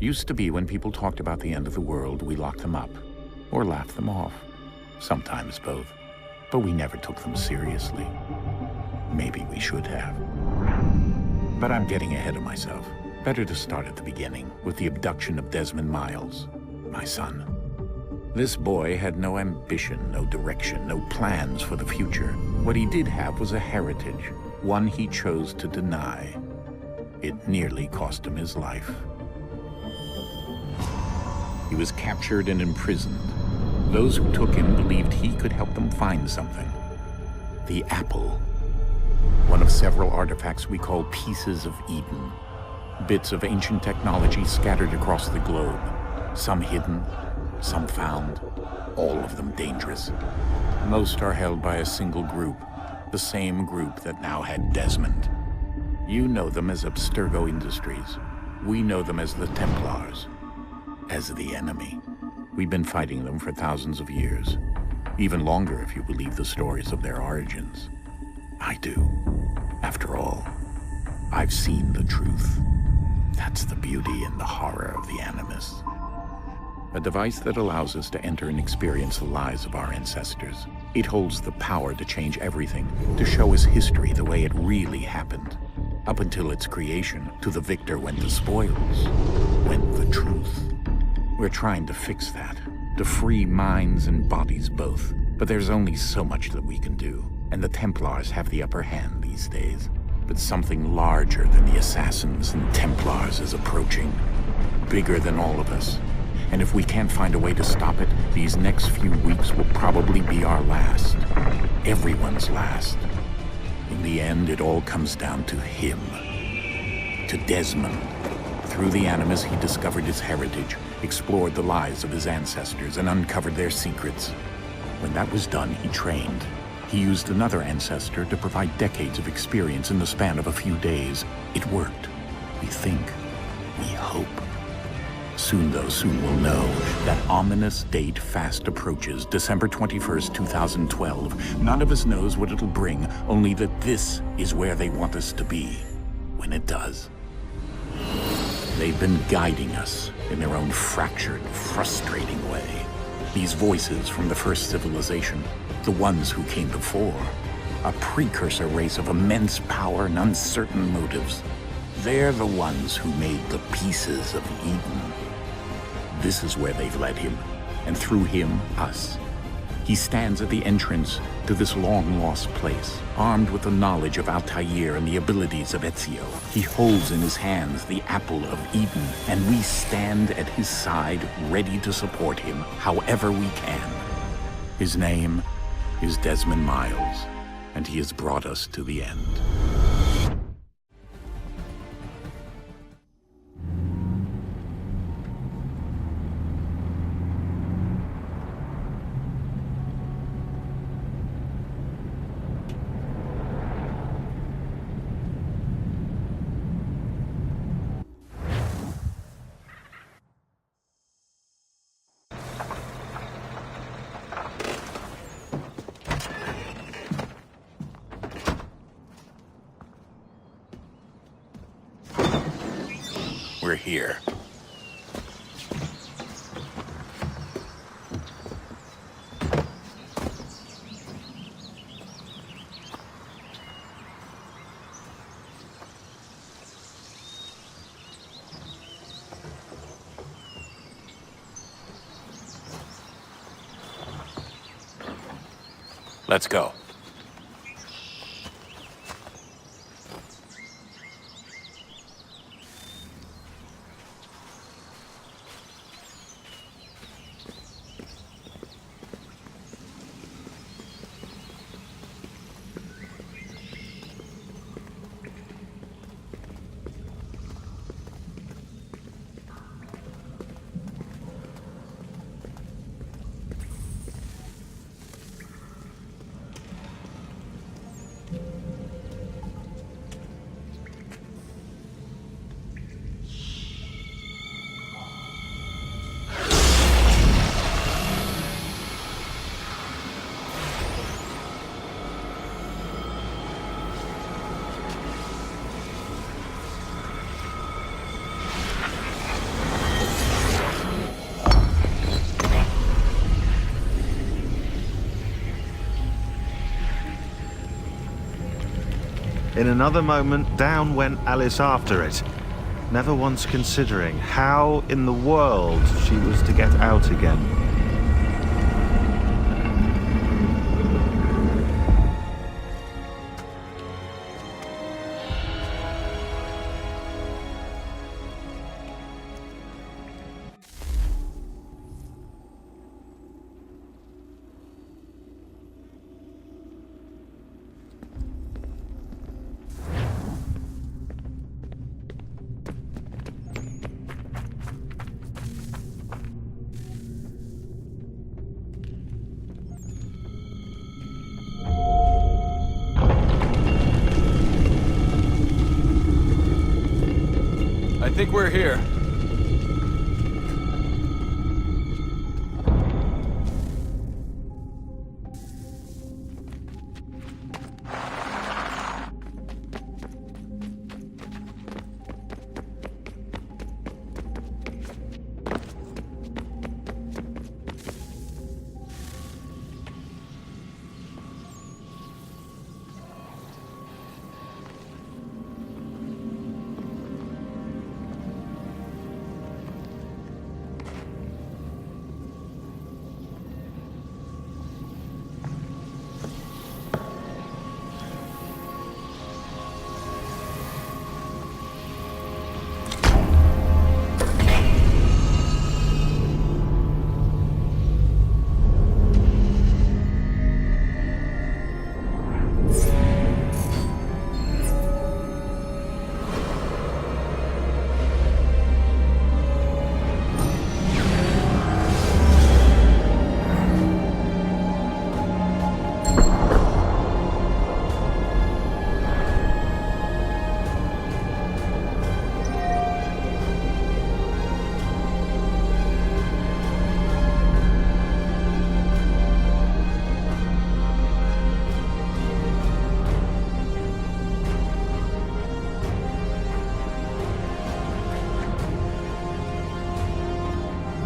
Used to be when people talked about the end of the world, we locked them up, or laughed them off. Sometimes both. But we never took them seriously. Maybe we should have. But I'm getting ahead of myself. Better to start at the beginning, with the abduction of Desmond Miles, my son. This boy had no ambition, no direction, no plans for the future. What he did have was a heritage, one he chose to deny. It nearly cost him his life. He was captured and imprisoned. Those who took him believed he could help them find something. The apple. One of several artifacts we call pieces of Eden. Bits of ancient technology scattered across the globe. Some hidden, some found, all of them dangerous. Most are held by a single group, the same group that now had Desmond. You know them as Abstergo Industries. We know them as the Templars, as the enemy. We've been fighting them for thousands of years, even longer if you believe the stories of their origins. I do. After all, I've seen the truth. That's the beauty and the horror of the Animus. A device that allows us to enter and experience the lives of our ancestors. It holds the power to change everything, to show us history the way it really happened. Up until its creation, to the victor went the spoils, went the truth. We're trying to fix that, to free minds and bodies both. But there's only so much that we can do, and the Templars have the upper hand these days. But something larger than the Assassins and Templars is approaching, bigger than all of us. And if we can't find a way to stop it, these next few weeks will probably be our last. Everyone's last. In the end, it all comes down to him. To Desmond. Through the Animus, he discovered his heritage, explored the lives of his ancestors, and uncovered their secrets. When that was done, he trained. He used another ancestor to provide decades of experience in the span of a few days. It worked. We think. We hope. Soon, though, soon we'll know. That ominous date fast approaches, December 21st, 2012. None of us knows what it'll bring, only that this is where they want us to be, when it does. They've been guiding us in their own fractured, frustrating way. These voices from the first civilization, the ones who came before, a precursor race of immense power and uncertain motives. They're the ones who made the pieces of Eden. This is where they've led him, and through him, us. He stands at the entrance to this long-lost place, armed with the knowledge of Altair and the abilities of Ezio. He holds in his hands the apple of Eden, and we stand at his side, ready to support him however we can. His name is Desmond Miles, and he has brought us to the end. We're here. Let's go. In another moment, down went Alice after it, never once considering how in the world she was to get out again. I think we're here.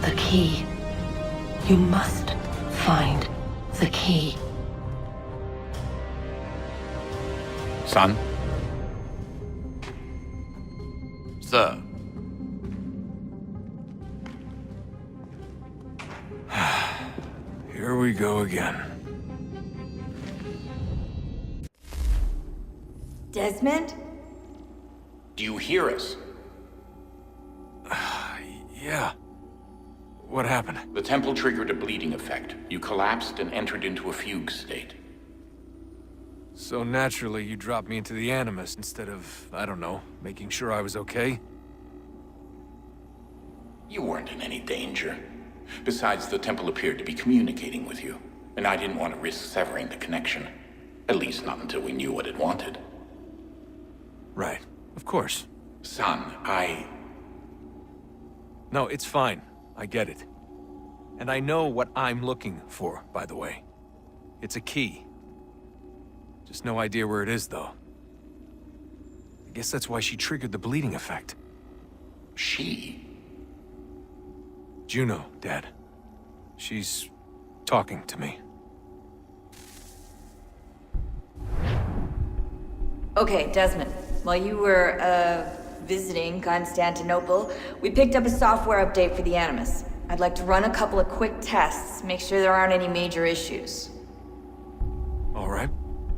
The key. You must find the key. Son? Sir. Here we go again. Desmond? Do you hear us? Yeah. What happened? The temple triggered a bleeding effect. You collapsed and entered into a fugue state. So naturally, you dropped me into the Animus instead of, I don't know, making sure I was okay? You weren't in any danger. Besides, the temple appeared to be communicating with you, and I didn't want to risk severing the connection. At least not until we knew what it wanted. Right. Of course. Son, No, it's fine. I get it. And I know what I'm looking for, by the way. It's a key. Just no idea where it is, though. I guess that's why she triggered the bleeding effect. She? Juno, Dad. She's talking to me. Okay, Desmond. While you were, visiting Constantinople, we picked up a software update for the Animus. I'd like to run a couple of quick tests, make sure there aren't any major issues. All right.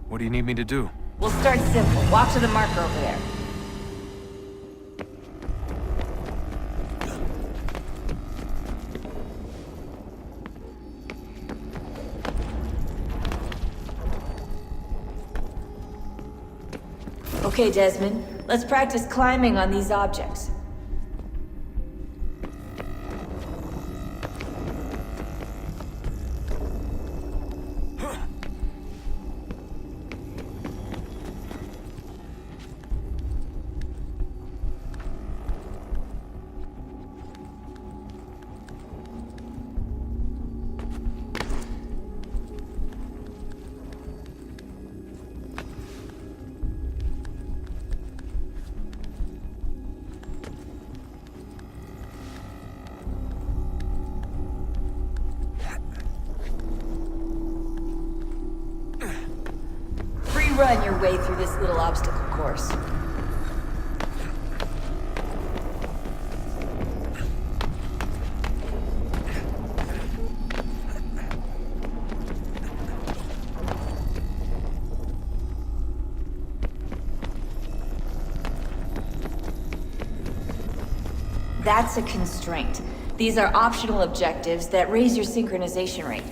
What do you need me to do? We'll start simple. Walk to the marker over there. Okay, Desmond. Let's practice climbing on these objects. run your way through this little obstacle course. That's a constraint. These are optional objectives that raise your synchronization rate.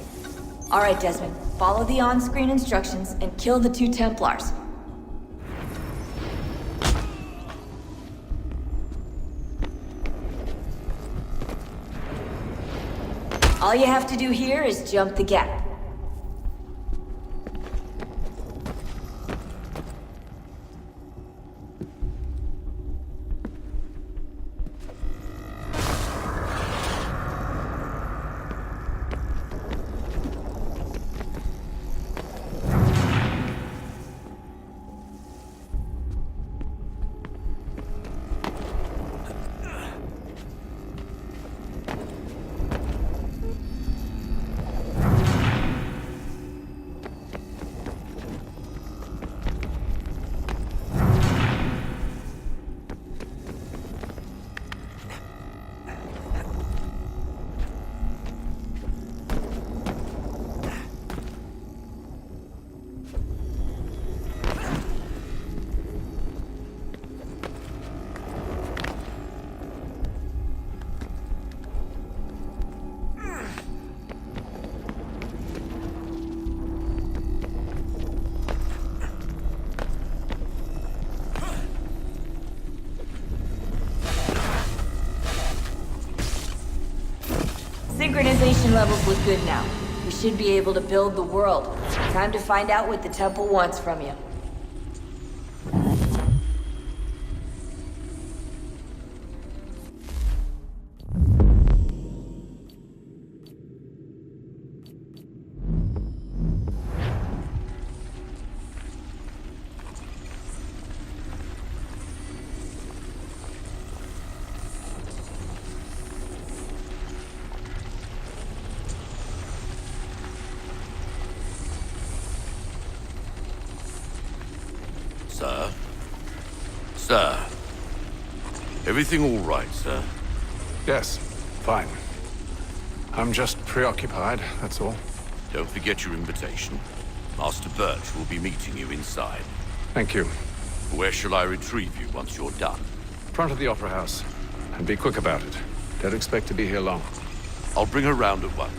Alright, Desmond, follow the on-screen instructions and kill the 2 Templars. All you have to do here is jump the gap. Synchronization levels look good now. We should be able to build the world. Time to find out what the temple wants from you. Sir? Sir? Everything all right, sir? Yes, fine. I'm just preoccupied, that's all. Don't forget your invitation. Master Birch will be meeting you inside. Thank you. Where shall I retrieve you once you're done? Front of the Opera House. And be quick about it. Don't expect to be here long. I'll bring her round at once.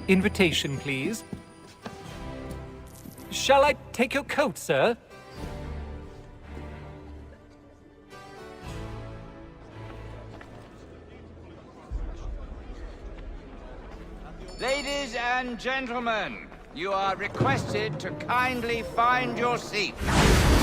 Invitation, please. Shall I take your coat, sir? Ladies and gentlemen, you are requested to kindly find your seats.